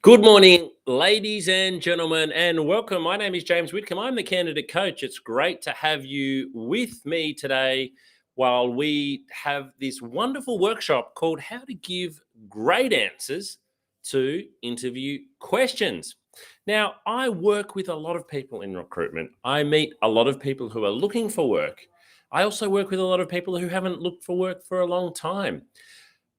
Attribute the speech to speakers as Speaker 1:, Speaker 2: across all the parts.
Speaker 1: Good morning, ladies and gentlemen, and welcome. My name is James Whitcomb. I'm the candidate coach. It's great to have you with me today while we have this wonderful workshop called How to Give Great Answers to Interview Questions. Now, I work with a lot of people in recruitment. I meet a lot of people who are looking for work. I also work with a lot of people who haven't looked for work for a long time.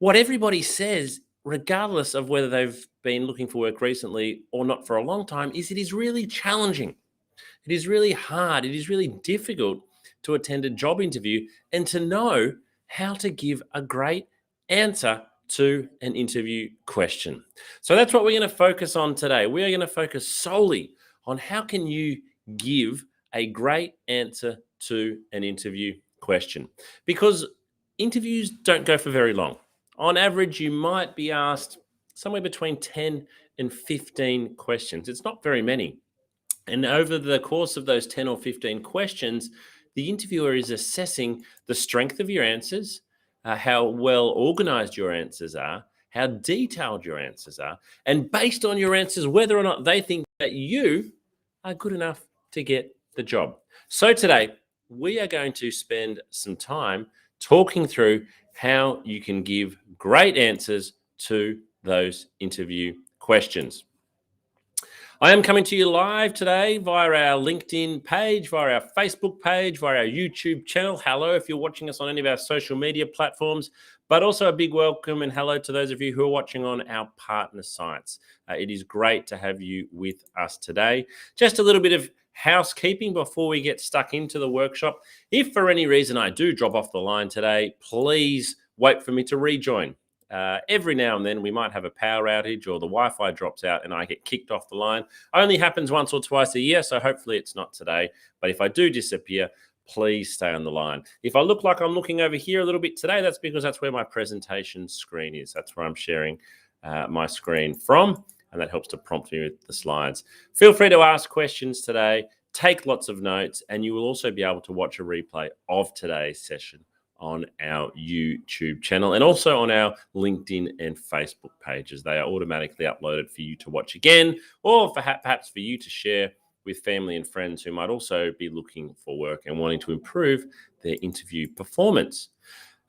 Speaker 1: What everybody says, regardless of whether they've been looking for work recently or not for a long time, is it is really challenging. It is really hard. It is really difficult to attend a job interview and to know how to give a great answer to an interview question. So that's what we're going to focus on today. We are going to focus solely on how can you give a great answer to an interview question, because interviews don't go for very long. On average, you might be asked somewhere between 10 and 15 questions. It's not very many. And over the course of those 10 or 15 questions, the interviewer is assessing the strength of your answers, how well organized your answers are, how detailed your answers are, and based on your answers, whether or not they think that you are good enough to get the job. So today, we are going to spend some time talking through how you can give great answers to those interview questions. I am coming to you live today via our LinkedIn page, via our Facebook page, via our YouTube channel. Hello if you're watching us on any of our social media platforms, but also a big welcome and hello to those of you who are watching on our partner sites. It is great to have you with us today. Just a little bit of housekeeping before we get stuck into the workshop. If for any reason I do drop off the line today, please wait for me to rejoin. Every now and then we might have a power outage or the Wi-Fi drops out and I get kicked off the line. Only happens once or twice a year, so hopefully it's not today. But if I do disappear, please stay on the line. If I look like I'm looking over here a little bit today, that's because that's where my presentation screen is. That's where I'm sharing my screen from, and that helps to prompt me with the slides. Feel free to ask questions today, take lots of notes, and you will also be able to watch a replay of today's session on our YouTube channel and also on our LinkedIn and Facebook pages. They are automatically uploaded for you to watch again, or perhaps for you to share with family and friends who might also be looking for work and wanting to improve their interview performance.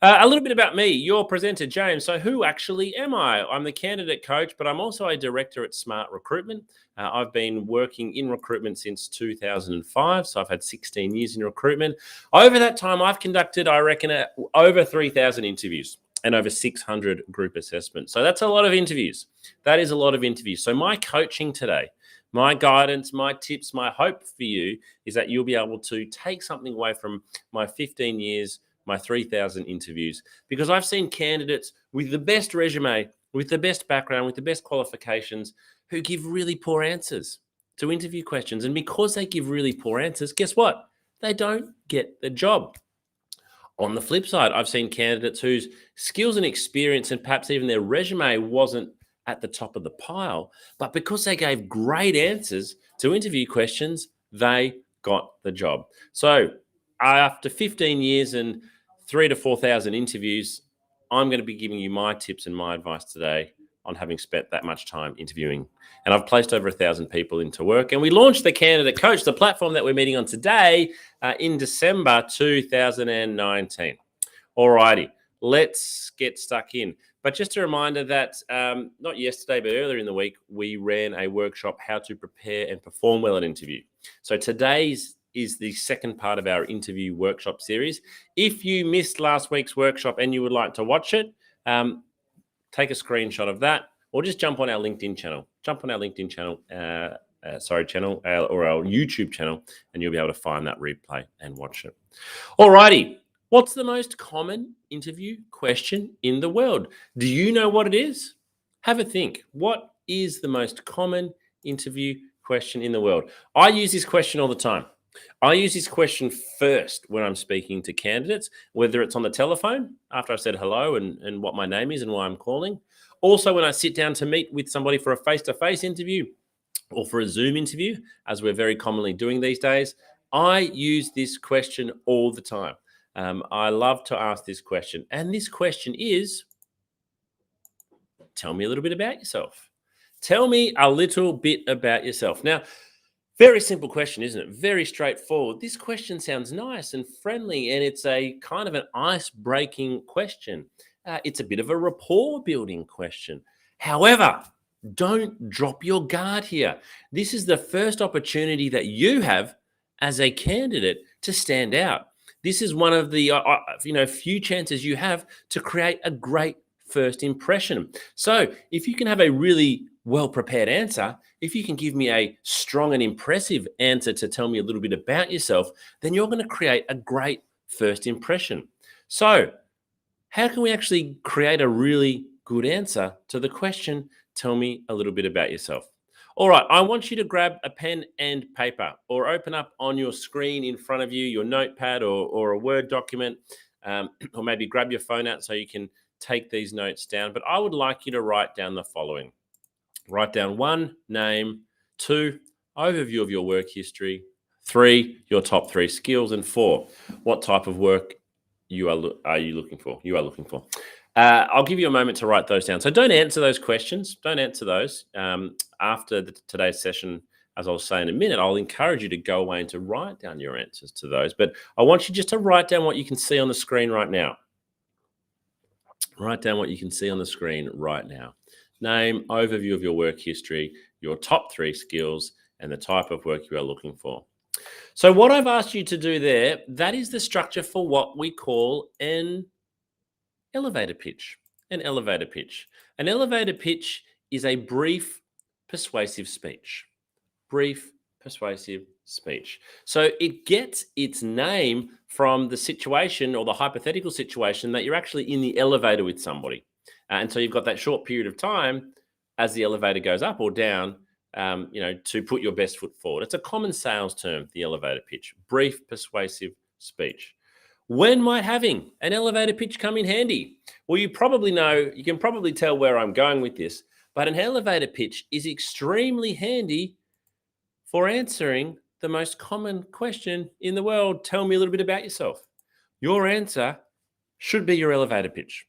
Speaker 1: A little bit about me, your presenter, James. So who actually am I? I'm the candidate coach, but I'm also a director at Smart Recruitment. I've been working in recruitment since 2005, so I've had 16 years in recruitment. Over that time, I've conducted, I reckon, over 3,000 interviews and over 600 group assessments. So that's a lot of interviews. That is a lot of interviews. So my coaching today, my guidance, my tips, my hope for you is that you'll be able to take something away from my 15 years, my 3,000 interviews, because I've seen candidates with the best resume, with the best background, with the best qualifications, who give really poor answers to interview questions. And because they give really poor answers, guess what? They don't get the job. On the flip side, I've seen candidates whose skills and experience and perhaps even their resume wasn't at the top of the pile, but because they gave great answers to interview questions, they got the job. So after 15 years and 3,000 to 4,000 interviews, I'm going to be giving you my tips and my advice today on having spent that much time interviewing. And I've placed over 1,000 people into work. And we launched the Candidate Coach, the platform that we're meeting on today, in December 2019. All righty, let's get stuck in. But just a reminder that not yesterday, but earlier in the week, we ran a workshop, how to prepare and perform well at interview. So today's is the second part of our interview workshop series. If you missed last week's workshop and you would like to watch it, take a screenshot of that, or just jump on our LinkedIn channel. Jump on our LinkedIn channel, or our YouTube channel, and you'll be able to find that replay and watch it. All righty. What's the most common interview question in the world? Do you know what it is? Have a think. What is the most common interview question in the world? I use this question all the time. I use this question first when I'm speaking to candidates, whether it's on the telephone after I've said hello and what my name is and why I'm calling. Also, when I sit down to meet with somebody for a face-to-face interview or for a Zoom interview, as we're very commonly doing these days, I use this question all the time. I love to ask this question. And this question is, tell me a little bit about yourself. Tell me a little bit about yourself. Now, very simple question, isn't it? Very straightforward. This question sounds nice and friendly, and it's a kind of an ice-breaking question. It's a bit of a rapport-building question. However, don't drop your guard here. This is the first opportunity that you have as a candidate to stand out. This is one of the few chances you have to create a great first impression. So, if you can have a really well prepared answer, if you can give me a strong and impressive answer to tell me a little bit about yourself, then you're going to create a great first impression. So, how can we actually create a really good answer to the question, tell me a little bit about yourself? All right, I want you to grab a pen and paper or open up on your screen in front of you, your notepad or a Word document, or maybe grab your phone out so you can take these notes down. But I would like you to write down the following. Write down 1, name; 2, overview of your work history; 3, your top 3 skills; and 4, what type of work you are you looking for? You are looking for. I'll give you a moment to write those down. So don't answer those questions. Don't answer those. After today's session, as I'll say in a minute, I'll encourage you to go away and to write down your answers to those. But I want you just to write down what you can see on the screen right now. Write down what you can see on the screen right now. Name, overview of your work history, your top 3 skills, and the type of work you are looking for. So what I've asked you to do there, that is the structure for what we call an elevator pitch. An elevator pitch. An elevator pitch is a brief, persuasive speech. Brief, persuasive speech. So it gets its name from the situation or the hypothetical situation that you're actually in the elevator with somebody. And so you've got that short period of time as the elevator goes up or down, to put your best foot forward. It's a common sales term, the elevator pitch. Brief, persuasive speech. When might having an elevator pitch come in handy? Well, you can probably tell where I'm going with this, but an elevator pitch is extremely handy for answering the most common question in the world. Tell me a little bit about yourself. Your answer should be your elevator pitch.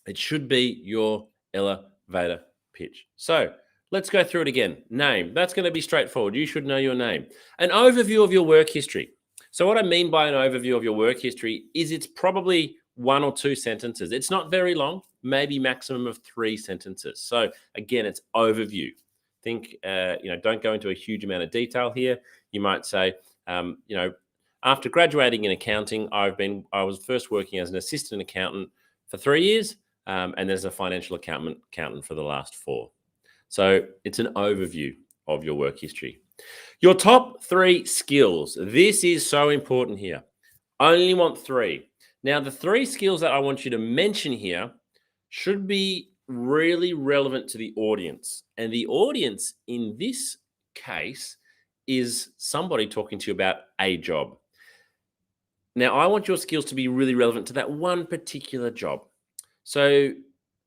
Speaker 1: It should be your elevator pitch. So let's go through it again. Name. That's going to be straightforward. You should know your name. An overview of your work history. So what I mean by an overview of your work history is it's probably 1 or 2 sentences. It's not very long, maybe maximum of 3 sentences. So again, it's overview. Think, don't go into a huge amount of detail here. You might say, after graduating in accounting, I was first working as an assistant accountant for 3 years, and as a financial accountant for the last 4. So it's an overview of your work history. Your top 3 skills. This is so important here. I only want 3. Now, the 3 skills that I want you to mention here should be really relevant to the audience. And the audience in this case is somebody talking to you about a job. Now, I want your skills to be really relevant to that one particular job. So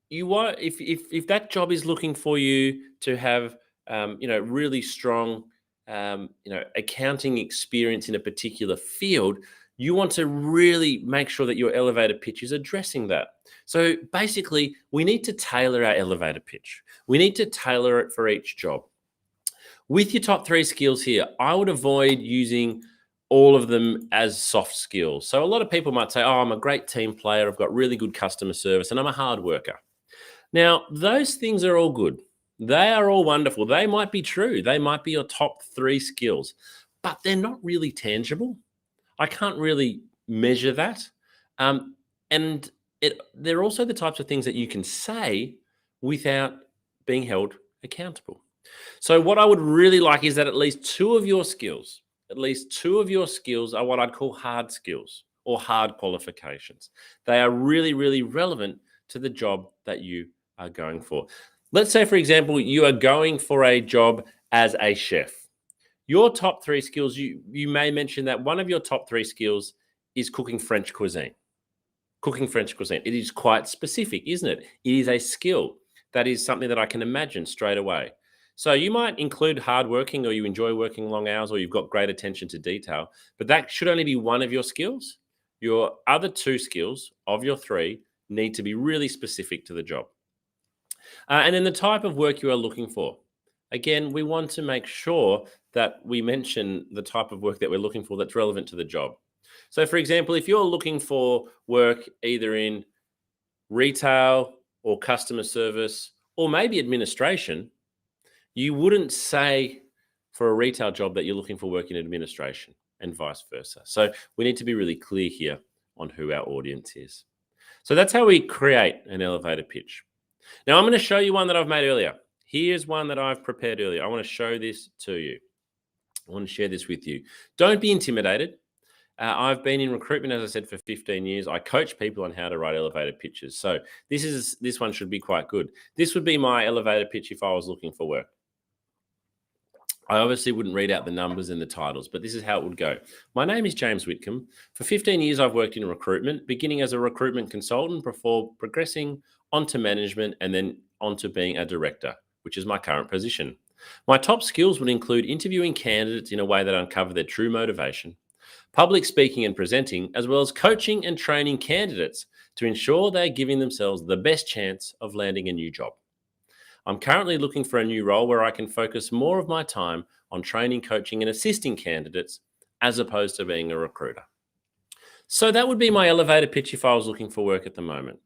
Speaker 1: you want, if that job is looking for you to have, really strong, accounting experience in a particular field, you want to really make sure that your elevator pitch is addressing that. So basically, we need to tailor our elevator pitch. We need to tailor it for each job. With your top 3 skills here, I would avoid using all of them as soft skills. So a lot of people might say, oh, I'm a great team player, I've got really good customer service, and I'm a hard worker. Now, those things are all good. They are all wonderful. They might be true. They might be your top 3 skills, but they're not really tangible. I can't really measure that. And they're also the types of things that you can say without being held accountable. So what I would really like is that at least 2 of your skills are what I'd call hard skills or hard qualifications. They are really, really relevant to the job that you are going for. Let's say, for example, you are going for a job as a chef. Your top 3 skills, you may mention that one of your top 3 skills is cooking French cuisine. Cooking French cuisine. It is quite specific, isn't it? It is a skill. That is something that I can imagine straight away. So you might include hardworking, or you enjoy working long hours, or you've got great attention to detail, but that should only be one of your skills. Your other 2 skills of your 3 need to be really specific to the job. And then the type of work you are looking for. Again, we want to make sure that we mention the type of work that we're looking for that's relevant to the job. So, for example, if you're looking for work either in retail or customer service or maybe administration, you wouldn't say for a retail job that you're looking for work in administration and vice versa. So, we need to be really clear here on who our audience is. So, that's how we create an elevator pitch. Now, I'm going to show you one that I've made earlier. Here's one that I've prepared earlier. I want to show this to you. I want to share this with you. Don't be intimidated. I've been in recruitment, as I said, for 15 years. I coach people on how to write elevator pitches. So this one should be quite good. This would be my elevator pitch if I was looking for work. I obviously wouldn't read out the numbers and the titles, but this is how it would go. My name is James Whitcomb. For 15 years, I've worked in recruitment, beginning as a recruitment consultant before progressing onto management and then onto being a director, which is my current position. My top skills would include interviewing candidates in a way that uncover their true motivation, public speaking and presenting, as well as coaching and training candidates to ensure they're giving themselves the best chance of landing a new job. I'm currently looking for a new role where I can focus more of my time on training, coaching, and assisting candidates as opposed to being a recruiter. So that would be my elevator pitch if I was looking for work at the moment.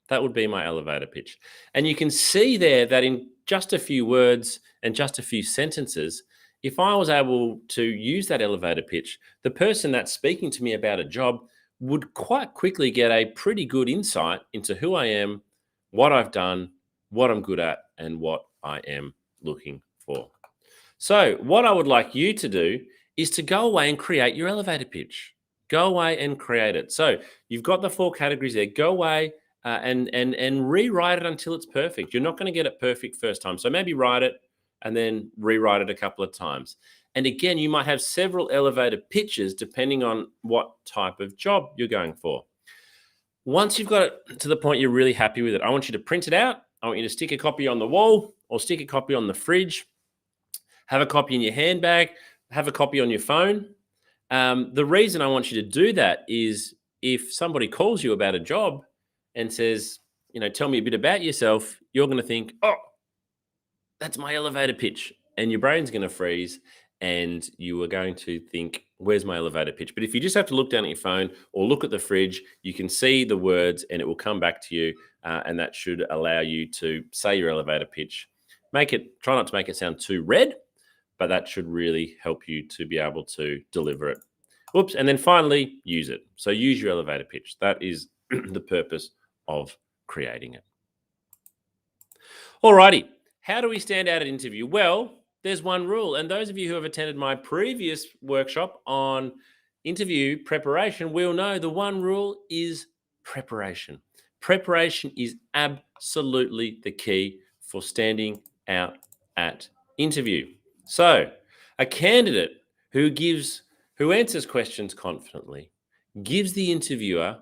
Speaker 1: That would be my elevator pitch. And you can see there that in just a few words and just a few sentences, if I was able to use that elevator pitch, the person that's speaking to me about a job would quite quickly get a pretty good insight into who I am, what I've done, what I'm good at, and what I am looking for. So what I would like you to do is to go away and create your elevator pitch. Go away and create it. So you've got the 4 categories there. Go away and rewrite it until it's perfect. You're not going to get it perfect first time. So maybe write it and then rewrite it a couple of times. And again, you might have several elevator pitches depending on what type of job you're going for. Once you've got it to the point you're really happy with it, I want you to print it out. I want you to stick a copy on the wall or stick a copy on the fridge. Have a copy in your handbag. Have a copy on your phone. The reason I want you to do that is if somebody calls you about a job and says, tell me a bit about yourself, you're going to think, oh, that's my elevator pitch. And your brain's going to freeze and you are going to think, where's my elevator pitch? But if you just have to look down at your phone or look at the fridge, you can see the words and it will come back to you. And that should allow you to say your elevator pitch. Try not to make it sound too red, but that should really help you to be able to deliver it. Oops. And then finally, use it. So use your elevator pitch. That is the purpose of creating it. Alrighty. How do we stand out at interview? Well, there's one rule. And those of you who have attended my previous workshop on interview preparation will know the one rule is preparation. Preparation is absolutely the key for standing out at interview. So, a candidate who answers questions confidently gives the interviewer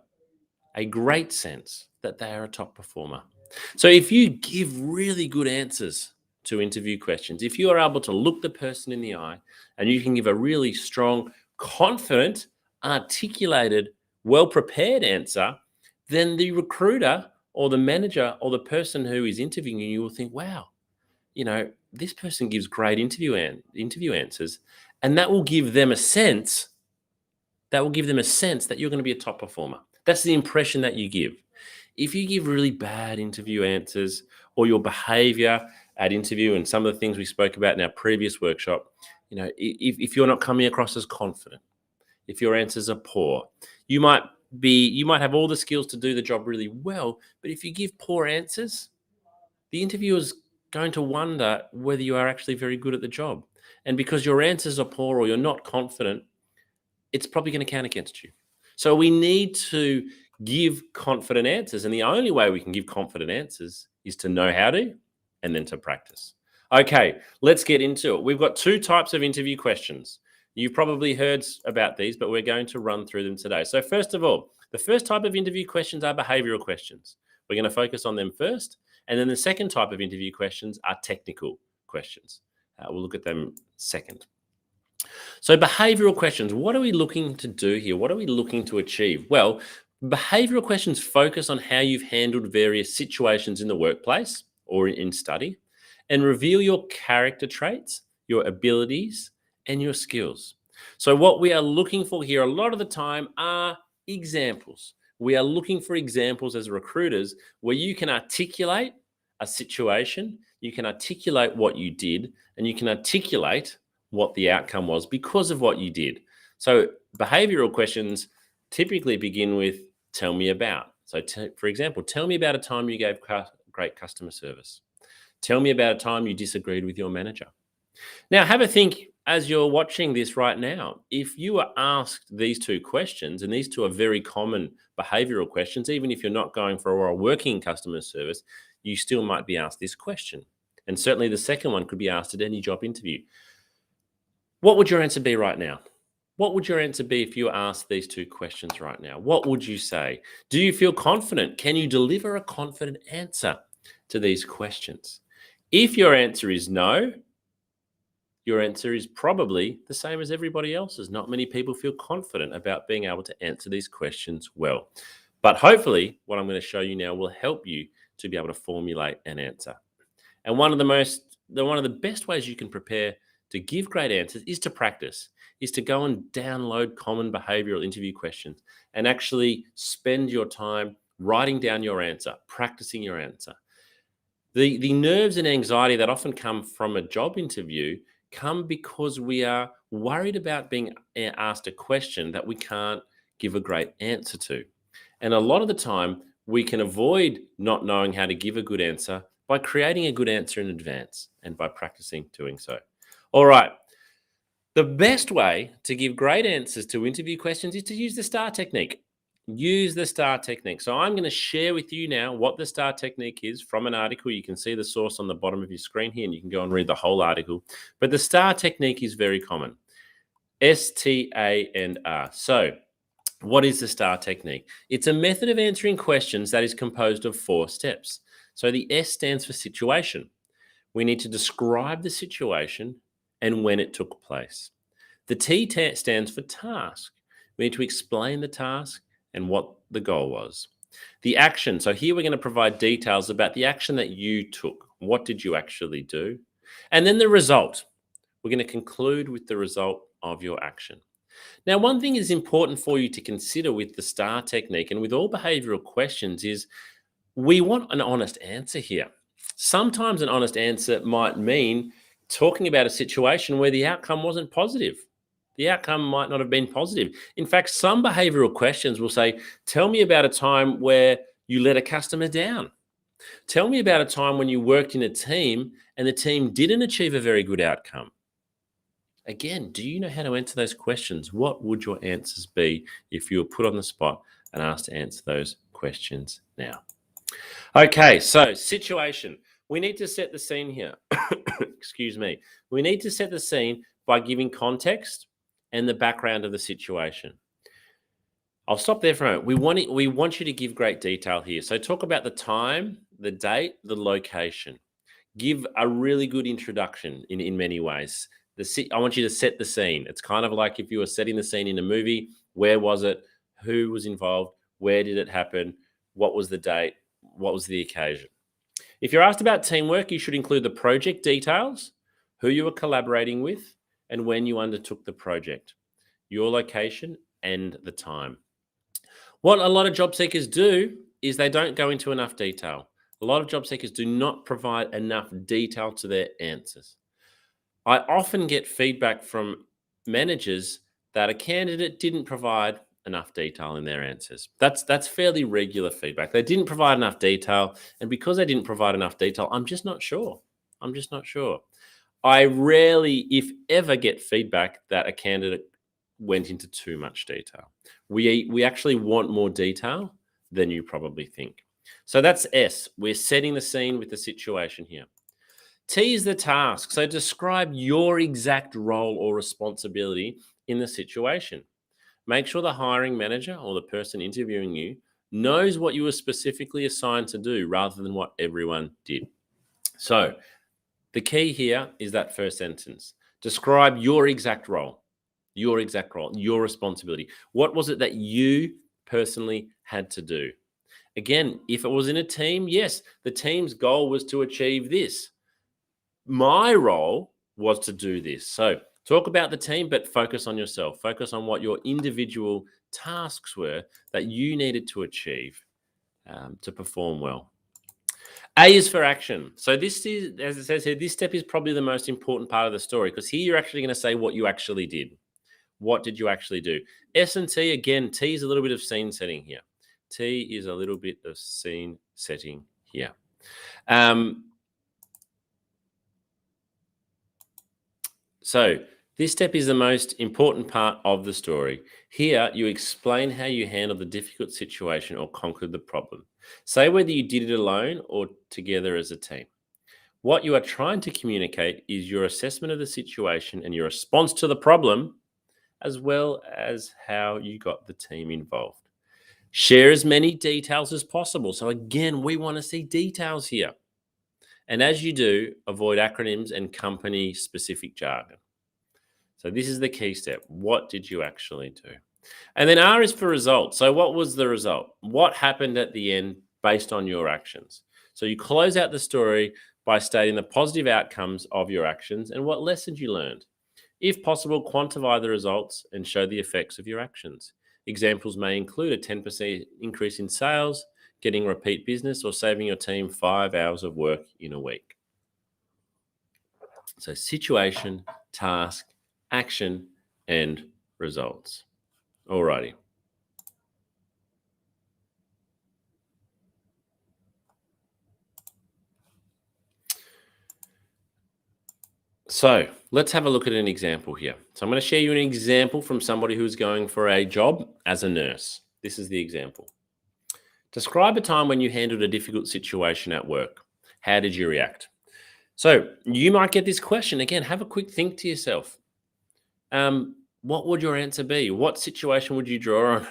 Speaker 1: a great sense that they are a top performer. So if you give really good answers to interview questions, if you are able to look the person in the eye and you can give a really strong, confident, articulated, well-prepared answer, then the recruiter or the manager or the person who is interviewing you will think, wow, this person gives great interview answers, and that will give them a sense that you're going to be a top performer. That's the impression that you give. If you give really bad interview answers or your behavior at interview and some of the things we spoke about in our previous workshop, if you're not coming across as confident, if your answers are poor, you might have all the skills to do the job really well, but if you give poor answers, the interviewer's going to wonder whether you are actually very good at the job. And because your answers are poor or you're not confident, it's probably going to count against you. So we need to give confident answers. And the only way we can give confident answers is to know how to and then to practice. Okay, let's get into it. We've got 2 types of interview questions. You've probably heard about these, but we're going to run through them today. So first of all, the first type of interview questions are behavioral questions. We're going to focus on them first. And then the second type of interview questions are technical questions. We'll look at them second. So behavioral questions, what are we looking to do here? What are we looking to achieve? Well, behavioral questions focus on how you've handled various situations in the workplace or in study, and reveal your character traits, your abilities, and your skills. So, what we are looking for here a lot of the time are examples. We are looking for examples as recruiters where you can articulate a situation, you can articulate what you did, and you can articulate what the outcome was because of what you did. So, behavioral questions typically begin with tell me about. So, for example, tell me about a time you gave great customer service. Tell me about a time you disagreed with your manager. Now, have a think as you're watching this right now. If you are asked these two questions, and these two are very common behavioral questions, even if you're not going for a working customer service, you still might be asked this question. And certainly the second one could be asked at any job interview. What would your answer be right now? What would your answer be if you were asked these two questions right now? What would you say? Do you feel confident? Can you deliver a confident answer to these questions? If your answer is no, your answer is probably the same as everybody else's. Not many people feel confident about being able to answer these questions well. But hopefully, what I'm going to show you now will help you to be able to formulate an answer. And one of the best ways you can prepare to give great answers is to practice, is to go and download common behavioral interview questions and actually spend your time writing down your answer, practicing your answer. The nerves and anxiety that often come from a job interview come because we are worried about being asked a question that we can't give a great answer to. And a lot of the time, we can avoid not knowing how to give a good answer by creating a good answer in advance and by practicing doing so. All right. The best way to give great answers to interview questions is to use the STAR technique. Use the STAR technique. So I'm going to share with you now what the STAR technique is from an article. You can see the source on the bottom of your screen here, and you can go and read the whole article. But the STAR technique is very common. STAR. So what is the STAR technique? It's a method of answering questions that is composed of 4 steps. So the S stands for situation. We need to describe the situation and when it took place. The T stands for task. We need to explain the task and what the goal was. The action. So here we're going to provide details about the action that you took. What did you actually do? And then the result. We're going to conclude with the result of your action. Now, one thing is important for you to consider with the STAR technique and with all behavioral questions is we want an honest answer here. Sometimes an honest answer might mean talking about a situation where the outcome wasn't positive. The outcome might not have been positive. In fact, some behavioral questions will say, tell me about a time where you let a customer down. Tell me about a time when you worked in a team and the team didn't achieve a very good outcome. Again, do you know how to answer those questions? What would your answers be if you were put on the spot and asked to answer those questions now? Okay, so situation. We need to set the scene here. Excuse me. We need to set the scene by giving context and the background of the situation. I'll stop there for a moment. We want you to give great detail here. So talk about the time, the date, the location. Give a really good introduction in many ways. I want you to set the scene. It's kind of like if you were setting the scene in a movie. Where was it? Who was involved? Where did it happen? What was the date? What was the occasion? If you're asked about teamwork, you should include the project details, who you were collaborating with, and when you undertook the project, your location, and the time. What a lot of job seekers do is they don't go into enough detail. A lot of job seekers do not provide enough detail to their answers. I often get feedback from managers that a candidate didn't provide enough detail in their answers. That's fairly regular feedback. They didn't provide enough detail, and because they didn't provide enough detail, I'm just not sure. I rarely, if ever, get feedback that a candidate went into too much detail. We actually want more detail than you probably think. So that's S. We're setting the scene with the situation here. T is the task. So describe your exact role or responsibility in the situation. Make sure the hiring manager or the person interviewing you knows what you were specifically assigned to do rather than what everyone did. So the key here is that first sentence. Describe your exact role, your responsibility. What was it that you personally had to do? Again, if it was in a team, yes, the team's goal was to achieve this. My role was to do this. So talk about the team, but focus on yourself. Focus on what your individual tasks were that you needed to achieve to perform well. A is for action. So this is, as it says here, this step is probably the most important part of the story, because here you're actually going to say what you actually did. What did you actually do? S and T, again, T is a little bit of scene setting here. T is a little bit of scene setting here. So this step is the most important part of the story. Here, you explain how you handled the difficult situation or conquered the problem. Say whether you did it alone or together as a team. What you are trying to communicate is your assessment of the situation and your response to the problem, as well as how you got the team involved. Share as many details as possible. So again, we want to see details here. And as you do, avoid acronyms and company-specific jargon. So this is the key step. What did you actually do? And then R is for results. So what was the result? What happened at the end based on your actions? So you close out the story by stating the positive outcomes of your actions and what lessons you learned. If possible, quantify the results and show the effects of your actions. Examples may include a 10% increase in sales, getting repeat business, or saving your team 5 hours of work in a week. So situation, task, action, and results. Alrighty. So let's have a look at an example here. So I'm going to share you an example from somebody who's going for a job as a nurse. This is the example. Describe a time when you handled a difficult situation at work. How did you react? So you might get this question. Again, have a quick think to yourself. What would your answer be? What situation would you draw on?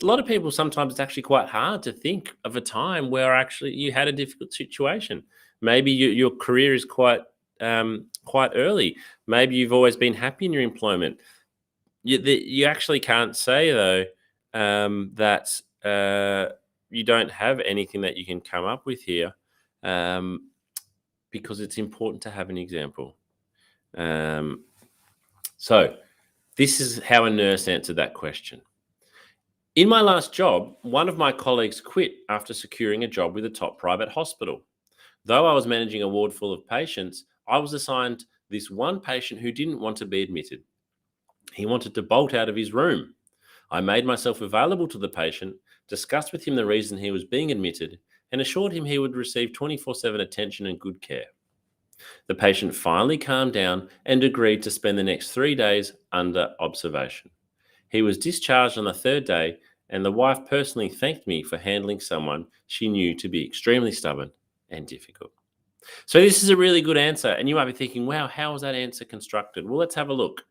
Speaker 1: A lot of people, sometimes it's actually quite hard to think of a time where actually you had a difficult situation. Maybe your career is quite early. Maybe you've always been happy in your employment. You actually can't say though that you don't have anything that you can come up with here, because it's important to have an example. So this is how a nurse answered that question. In my last job, one of my colleagues quit after securing a job with a top private hospital. Though I was managing a ward full of patients, I was assigned this one patient who didn't want to be admitted. He wanted to bolt out of his room. I made myself available to the patient, discussed with him the reason he was being admitted, and assured him he would receive 24/7 attention and good care. The patient finally calmed down and agreed to spend the next 3 days under observation. He was discharged on the third day, and the wife personally thanked me for handling someone she knew to be extremely stubborn and difficult. So this is a really good answer, and you might be thinking, wow, how was that answer constructed? Well, let's have a look.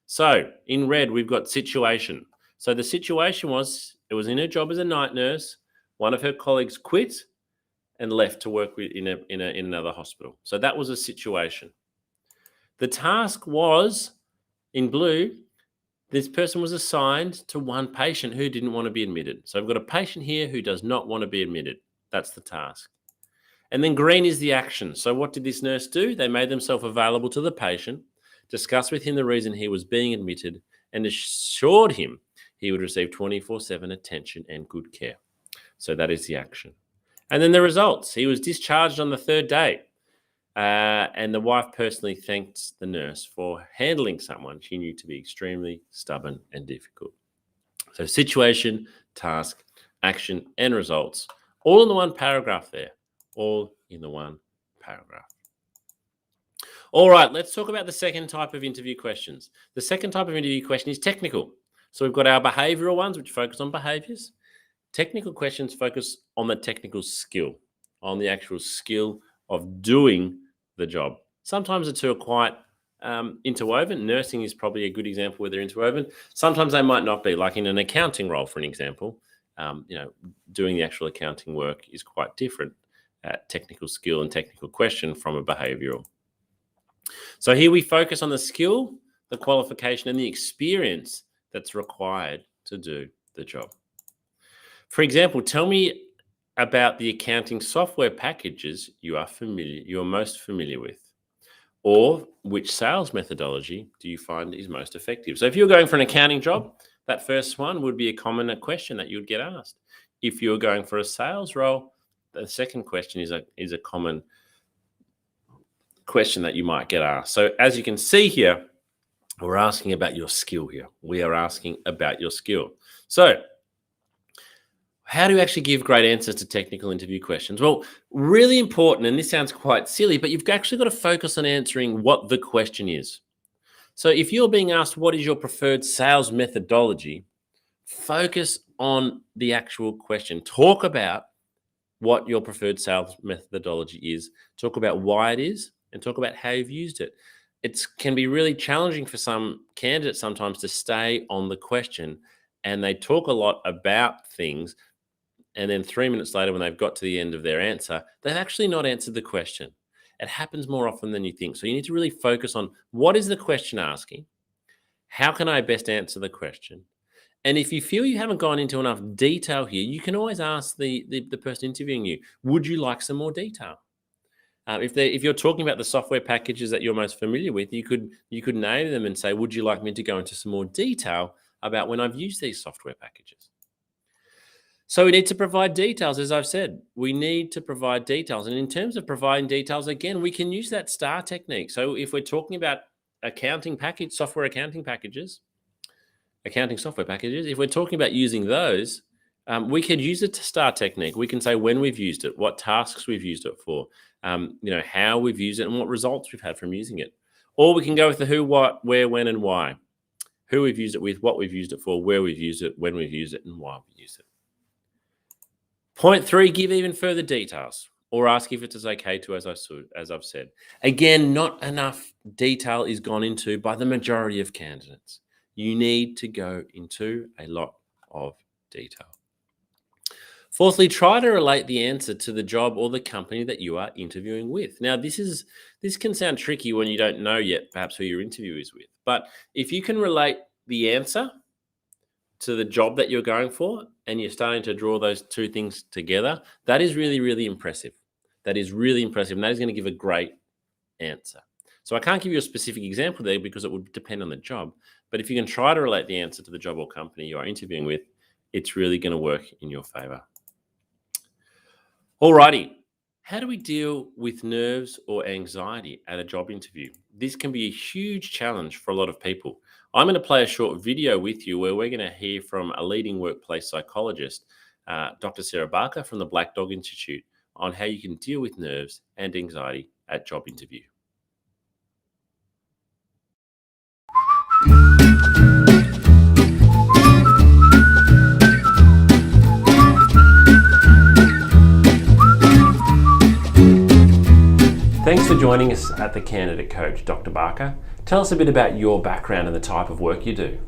Speaker 1: So in red, we've got situation. So the situation was, it was in her job as a night nurse. One of her colleagues quit and left to work in another hospital. So that was a situation. The task was, in blue, this person was assigned to one patient who didn't want to be admitted. So I've got a patient here who does not want to be admitted. That's the task. And then green is the action. So what did this nurse do? They made themselves available to the patient, discussed with him the reason he was being admitted, and assured him he would receive 24/7 attention and good care. So that is the action. And then the results. He was discharged on the third day. And the wife personally thanked the nurse for handling someone she knew to be extremely stubborn and difficult. So situation, task, action, and results, all in the one paragraph there. All in the one paragraph. All right, let's talk about the second type of interview questions. The second type of interview question is technical. So we've got our behavioral ones, which focus on behaviors. Technical questions focus on the technical skill, on the actual skill of doing the job. Sometimes the two are quite interwoven. Nursing is probably a good example where they're interwoven. Sometimes they might not be, like in an accounting role, for an example. Doing the actual accounting work is quite different. Technical skill and technical question from a behavioral. So here we focus on the skill, the qualification, and the experience that's required to do the job. For example, tell me about the accounting software packages you are most familiar with, or which sales methodology do you find is most effective? So if you're going for an accounting job, that first one would be a common question that you would get asked. If you're going for a sales role, the second question is a common question that you might get asked. So as you can see here, we're asking about your skill here. We are asking about your skill. So how do you actually give great answers to technical interview questions? Well, really important, and this sounds quite silly, but you've actually got to focus on answering what the question is. So if you're being asked what is your preferred sales methodology, focus on the actual question. Talk about what your preferred sales methodology is, talk about why it is, and talk about how you've used it. It can be really challenging for some candidates sometimes to stay on the question, and they talk a lot about things, and then 3 minutes later, when they've got to the end of their answer, they've actually not answered the question. It happens more often than you think. So you need to really focus on what is the question asking? How can I best answer the question? And if you feel you haven't gone into enough detail here, you can always ask the person interviewing you, would you like some more detail? If you're talking about the software packages that you're most familiar with, you could name them and say, would you like me to go into some more detail about when I've used these software packages? So we need to provide details, as I've said. We need to provide details. And in terms of providing details, again, we can use that STAR technique. So if we're talking about software accounting packages, accounting software packages, if we're talking about using those, we could use the STAR technique. We can say when we've used it, what tasks we've used it for, how we've used it and what results we've had from using it. Or we can go with the who, what, where, when, and why. Who we've used it with, what we've used it for, where we've used it, when we've used it, and why we've used it. Point 3, give even further details or ask if it is okay to, as I've said. Again, not enough detail is gone into by the majority of candidates. You need to go into a lot of detail. Fourthly, try to relate the answer to the job or the company that you are interviewing with. Now, this can sound tricky when you don't know yet perhaps who your interview is with. But if you can relate the answer to the job that you're going for, and you're starting to draw those two things together, that is really, really impressive. That is really impressive, and that is going to give a great answer. So I can't give you a specific example there because it would depend on the job. But if you can try to relate the answer to the job or company you are interviewing with, it's really going to work in your favor. Alrighty. How do we deal with nerves or anxiety at a job interview? This can be a huge challenge for a lot of people. I'm going to play a short video with you where we're going to hear from a leading workplace psychologist, Dr. Sarah Barker from the Black Dog Institute, on how you can deal with nerves and anxiety at job interview. Thanks for joining us at the Candidate Coach, Dr. Barker. Tell us a bit about your background and the type of work you do.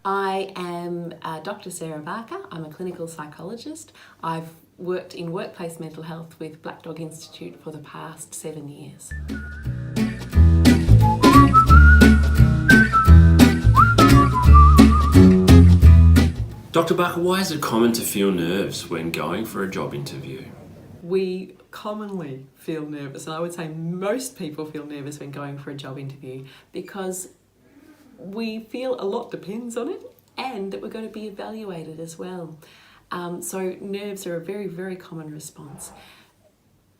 Speaker 2: I am Dr. Sarah Barker. I'm a clinical psychologist. I've worked in workplace mental health with Black Dog Institute for the past 7 years.
Speaker 1: Dr. Barker, why is it common to feel nerves when going for a job interview?
Speaker 2: We commonly feel nervous, and I would say most people feel nervous when going for a job interview because we feel a lot depends on it and that we're going to be evaluated as well. So nerves are a very, very common response.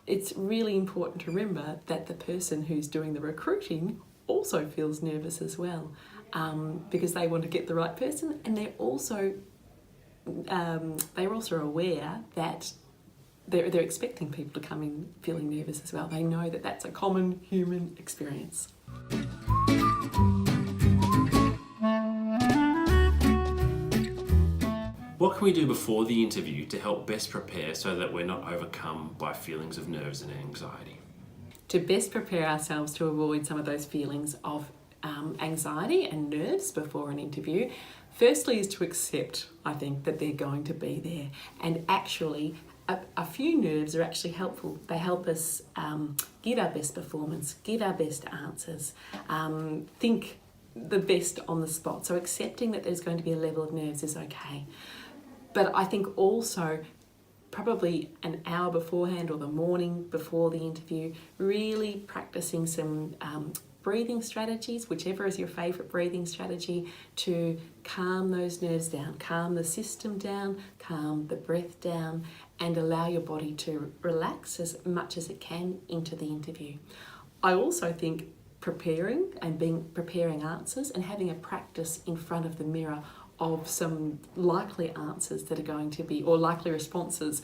Speaker 2: It's really important to remember that the person who's doing the recruiting also feels nervous as well because they want to get the right person, and they're also aware that they're expecting people to come in feeling nervous as well. They know that that's a common human experience.
Speaker 1: What can we do before the interview to help best prepare so that we're not overcome by feelings of nerves and anxiety?
Speaker 2: To best prepare ourselves to avoid some of those feelings of anxiety and nerves before an interview, firstly is to accept, I think, that they're going to be there. And actually, a few nerves are actually helpful. They help us give our best performance, give our best answers, think the best on the spot. So accepting that there's going to be a level of nerves is okay. But I think also probably an hour beforehand or the morning before the interview, really practicing some breathing strategies, whichever is your favourite breathing strategy, to calm those nerves down, calm the system down, calm the breath down, and allow your body to relax as much as it can into the interview. I also think preparing answers and having a practice in front of the mirror of some likely answers that are going to be, or likely responses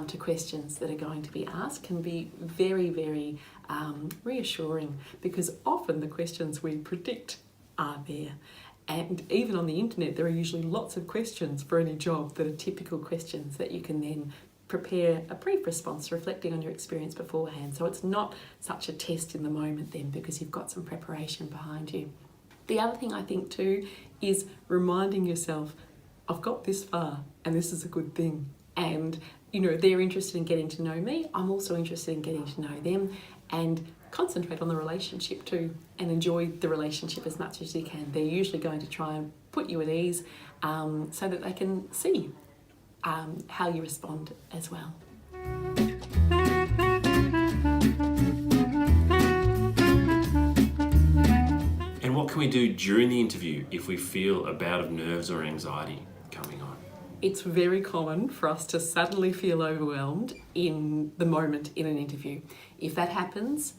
Speaker 2: to questions that are going to be asked, can be very, very reassuring, because often the questions we predict are there. And even on the internet, there are usually lots of questions for any job that are typical questions that you can then prepare a brief response reflecting on your experience beforehand. So it's not such a test in the moment then, because you've got some preparation behind you. The other thing I think too is reminding yourself, I've got this far and this is a good thing. And, they're interested in getting to know me. I'm also interested in getting to know them, and concentrate on the relationship too and enjoy the relationship as much as you can. They're usually going to try and put you at ease so that they can see how you respond as well.
Speaker 1: And what can we do during the interview if we feel a bout of nerves or anxiety coming on?
Speaker 2: It's very common for us to suddenly feel overwhelmed in the moment in an interview. If that happens,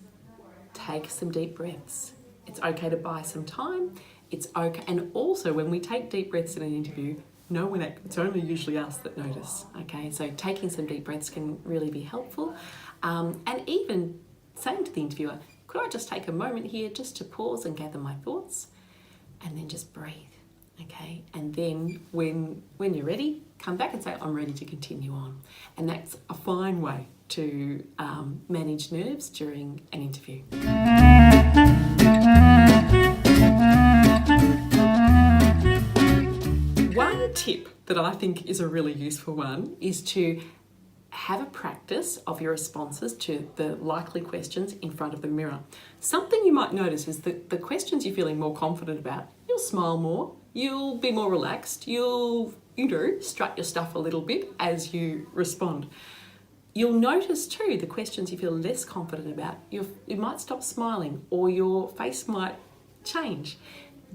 Speaker 2: take some deep breaths. It's okay to buy some time. It's okay. And also, when we take deep breaths in an interview, it's only usually us that notice, okay? So taking some deep breaths can really be helpful. And even saying to the interviewer, could I just take a moment here just to pause and gather my thoughts? And then just breathe, okay? And then when you're ready, come back and say, I'm ready to continue on. And that's a fine way to manage nerves during an interview. One tip that I think is a really useful one is to have a practice of your responses to the likely questions in front of the mirror. Something you might notice is that the questions you're feeling more confident about, you'll smile more, you'll be more relaxed, you'll, strut your stuff a little bit as you respond. You'll notice too, the questions you feel less confident about, you might stop smiling or your face might change.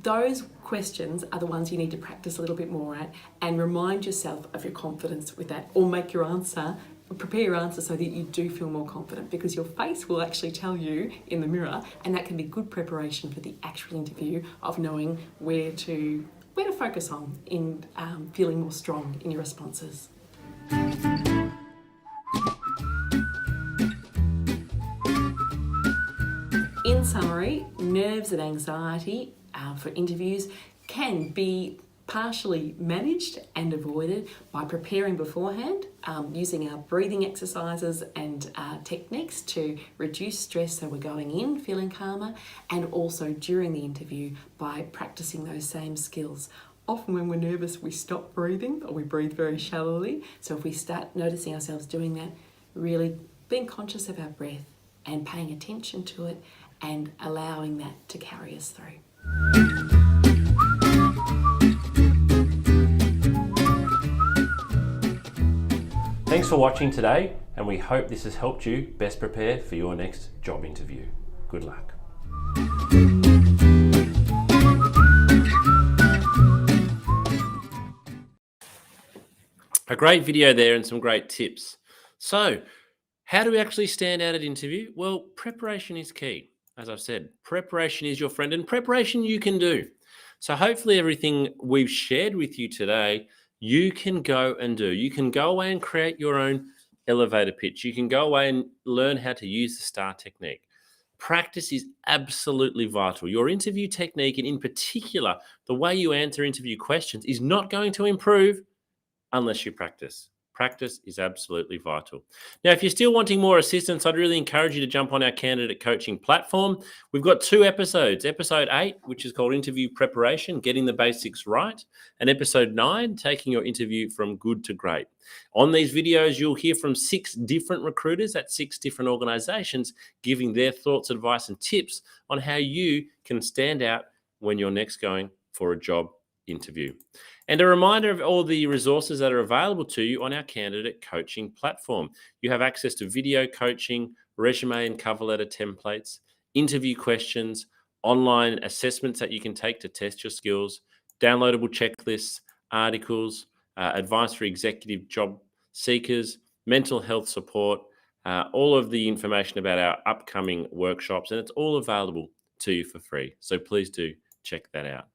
Speaker 2: Those questions are the ones you need to practice a little bit more at, and remind yourself of your confidence with that, or prepare your answer so that you do feel more confident, because your face will actually tell you in the mirror, and that can be good preparation for the actual interview of knowing where to focus on in feeling more strong in your responses. In summary, nerves and anxiety for interviews can be partially managed and avoided by preparing beforehand, using our breathing exercises and techniques to reduce stress so we're going in feeling calmer, and also during the interview by practicing those same skills. Often when we're nervous, we stop breathing or we breathe very shallowly. So if we start noticing ourselves doing that, really being conscious of our breath and paying attention to it and allowing that to carry us through.
Speaker 1: Thanks for watching today, and we hope this has helped you best prepare for your next job interview. Good luck. A great video there and some great tips. So, how do we actually stand out at interview? Well, preparation is key. As I've said, preparation is your friend, and preparation you can do. So hopefully everything we've shared with you today, you can go and do. You can go away and create your own elevator pitch. You can go away and learn how to use the STAR technique. Practice is absolutely vital. Your interview technique, and in particular, the way you answer interview questions, is not going to improve unless you practice. Practice is absolutely vital. Now, if you're still wanting more assistance, I'd really encourage you to jump on our candidate coaching platform. We've got 2 episodes, episode 8, which is called Interview Preparation, Getting the Basics Right, and episode 9, Taking Your Interview from Good to Great. On these videos, you'll hear from 6 different recruiters at 6 different organizations, giving their thoughts, advice, and tips on how you can stand out when you're next going for a job interview. And a reminder of all the resources that are available to you on our candidate coaching platform. You have access to video coaching, resume and cover letter templates, interview questions, online assessments that you can take to test your skills, downloadable checklists, articles, advice for executive job seekers, mental health support, all of the information about our upcoming workshops, and it's all available to you for free. So please do check that out.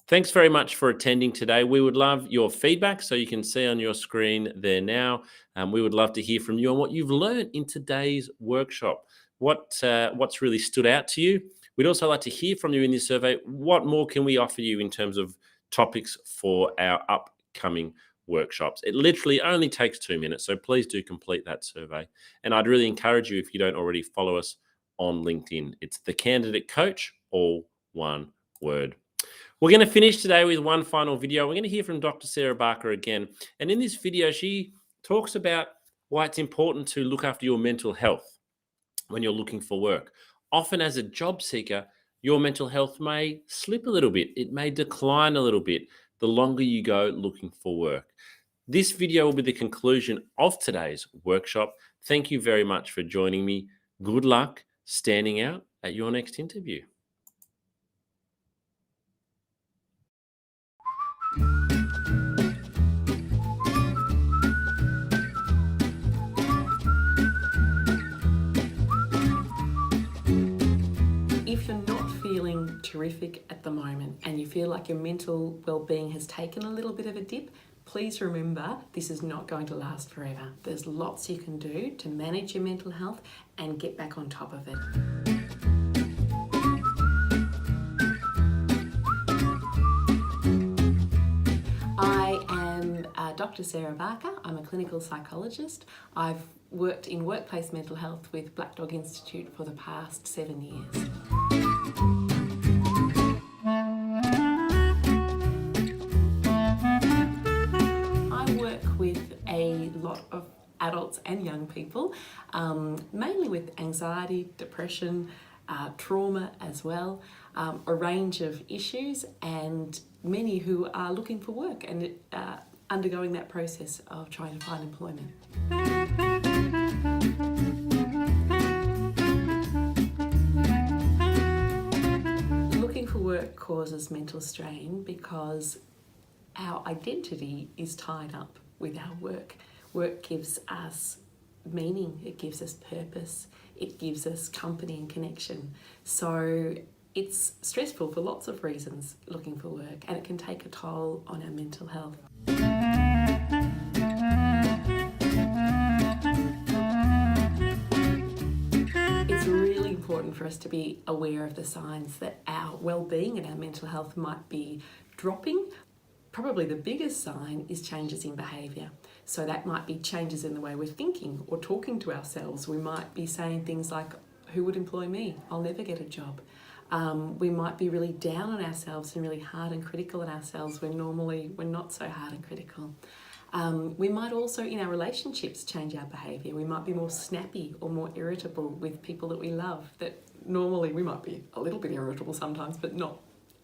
Speaker 1: Thanks very much for attending today. We would love your feedback, so you can see on your screen there now. We would love to hear from you on what you've learned in today's workshop. What's really stood out to you? We'd also like to hear from you in this survey. What more can we offer you in terms of topics for our upcoming workshops? It literally only takes 2 minutes, so please do complete that survey. And I'd really encourage you, if you don't already, follow us on LinkedIn. It's The Candidate Coach, all one word. We're going to finish today with one final video. We're going to hear from Dr. Sarah Barker again. And in this video, she talks about why it's important to look after your mental health when you're looking for work. Often as a job seeker, your mental health may slip a little bit. It may decline a little bit the longer you go looking for work. This video will be the conclusion of today's workshop. Thank you very much for joining me. Good luck standing out at your next interview.
Speaker 2: If you're not feeling terrific at the moment and you feel like your mental well-being has taken a little bit of a dip, please remember this is not going to last forever. There's lots you can do to manage your mental health and get back on top of it. I am Dr. Sarah Barker. I'm a clinical psychologist. I've worked in workplace mental health with Black Dog Institute for the past 7 years. I work with a lot of adults and young people, mainly with anxiety, depression, trauma as well, a range of issues, and many who are looking for work and undergoing that process of trying to find employment. Looking for work causes mental strain because our identity is tied up with our work. Work gives us meaning, it gives us purpose, it gives us company and connection. So it's stressful for lots of reasons looking for work, and it can take a toll on our mental health. It's really important for us to be aware of the signs that our well-being and our mental health might be dropping. Probably the biggest sign is changes in behaviour. So that might be changes in the way we're thinking or talking to ourselves. We might be saying things like, who would employ me? I'll never get a job. We might be really down on ourselves and really hard and critical on ourselves when normally we're not so hard and critical. We might also, in our relationships, change our behaviour. We might be more snappy or more irritable with people that we love, that normally we might be a little bit irritable sometimes, but not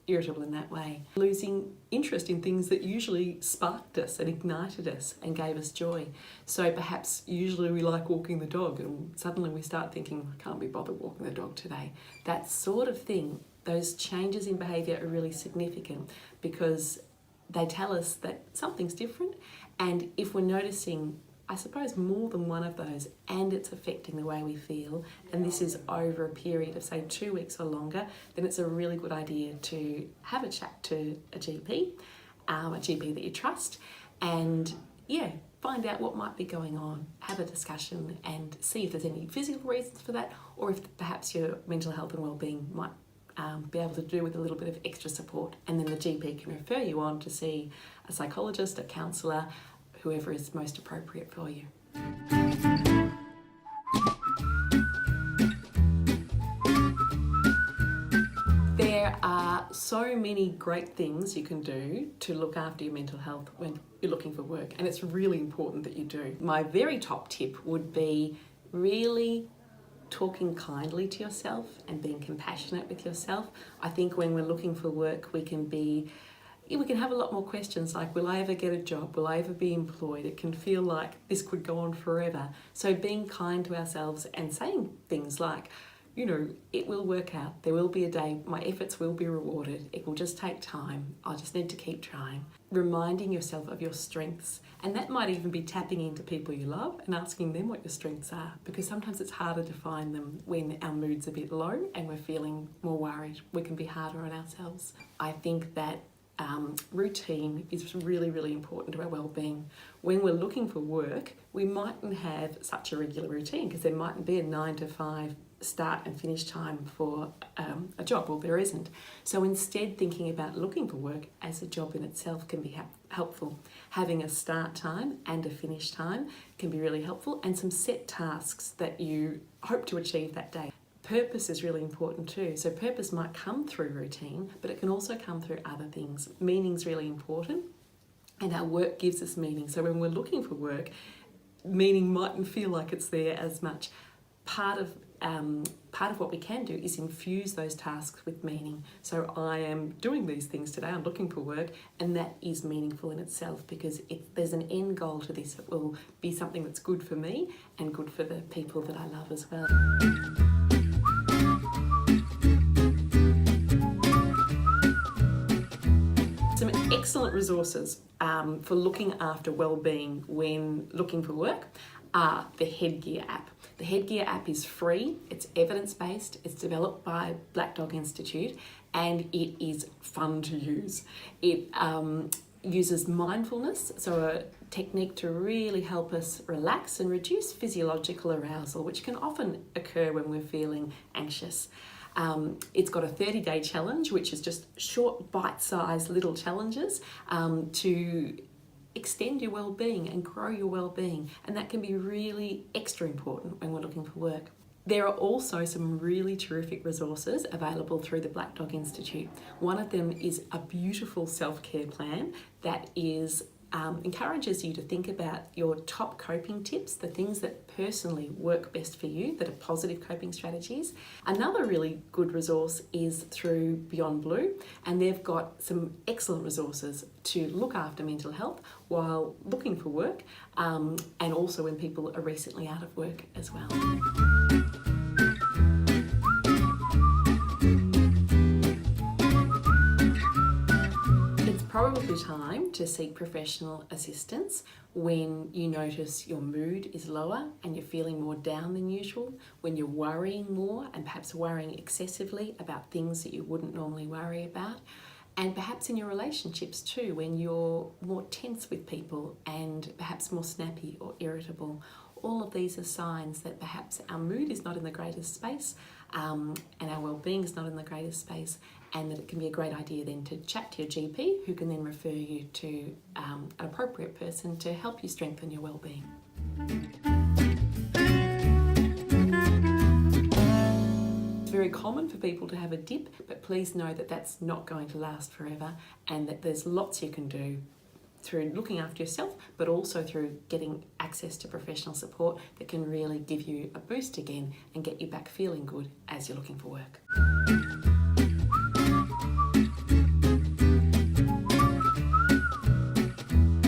Speaker 2: irritable in that way. Losing interest in things that usually sparked us and ignited us and gave us joy. So perhaps usually we like walking the dog and suddenly we start thinking, I can't be bothered walking the dog today. That sort of thing, those changes in behaviour are really significant because they tell us that something's different, and if we're noticing, I suppose, more than one of those and it's affecting the way we feel, and this is over a period of say 2 weeks or longer, then it's a really good idea to have a chat to a GP that you trust, and find out what might be going on, have a discussion and see if there's any physical reasons for that, or if perhaps your mental health and well-being might be able to do with a little bit of extra support, and then the GP can refer you on to see a psychologist, a counsellor, whoever is most appropriate for you. There are so many great things you can do to look after your mental health when you're looking for work, and it's really important that you do. My very top tip would be really talking kindly to yourself and being compassionate with yourself. I think when we're looking for work, we can be we can have a lot more questions like, will I ever get a job? Will I ever be employed? It can feel like this could go on forever. So being kind to ourselves and saying things like, it will work out. There will be a day, my efforts will be rewarded. It will just take time. I just need to keep trying. Reminding yourself of your strengths. And that might even be tapping into people you love and asking them what your strengths are, because sometimes it's harder to find them when our mood's a bit low and we're feeling more worried. We can be harder on ourselves. I think that routine is really, really important to our well-being. When we're looking for work, we mightn't have such a regular routine because there mightn't be a 9 to 5 start and finish time for a job. Well, there isn't. So instead, thinking about looking for work as a job in itself can be helpful. Having a start time and a finish time can be really helpful, and some set tasks that you hope to achieve that day. Purpose is really important too. So purpose might come through routine, but it can also come through other things. Meaning's really important, and our work gives us meaning. So when we're looking for work, meaning mightn't feel like it's there as much. Part of what we can do is infuse those tasks with meaning. So I am doing these things today, I'm looking for work, and that is meaningful in itself because there's an end goal to this. It will be something that's good for me and good for the people that I love as well. Some excellent resources for looking after well-being when looking for work are the Headgear app. The Headgear app is free, it's evidence-based, it's developed by Black Dog Institute, and it is fun to use. It uses mindfulness, so a technique to really help us relax and reduce physiological arousal, which can often occur when we're feeling anxious. It's got a 30-day challenge, which is just short, bite-sized little challenges to extend your well-being and grow your well-being, and that can be really extra important when we're looking for work. There are also some really terrific resources available through the Black Dog Institute. One of them is a beautiful self-care plan that encourages you to think about your top coping tips, the things that personally work best for you, that are positive coping strategies. Another really good resource is through Beyond Blue, and they've got some excellent resources to look after mental health while looking for work, and also when people are recently out of work as well. Probably time to seek professional assistance when you notice your mood is lower and you're feeling more down than usual, when you're worrying more and perhaps worrying excessively about things that you wouldn't normally worry about, and perhaps in your relationships too, when you're more tense with people and perhaps more snappy or irritable. All of these are signs that perhaps our mood is not in the greatest space and our well-being is not in the greatest space, and that it can be a great idea then to chat to your GP, who can then refer you to an appropriate person to help you strengthen your well-being. It's very common for people to have a dip, but please know that that's not going to last forever, and that there's lots you can do through looking after yourself, but also through getting access to professional support that can really give you a boost again and get you back feeling good as you're looking for work.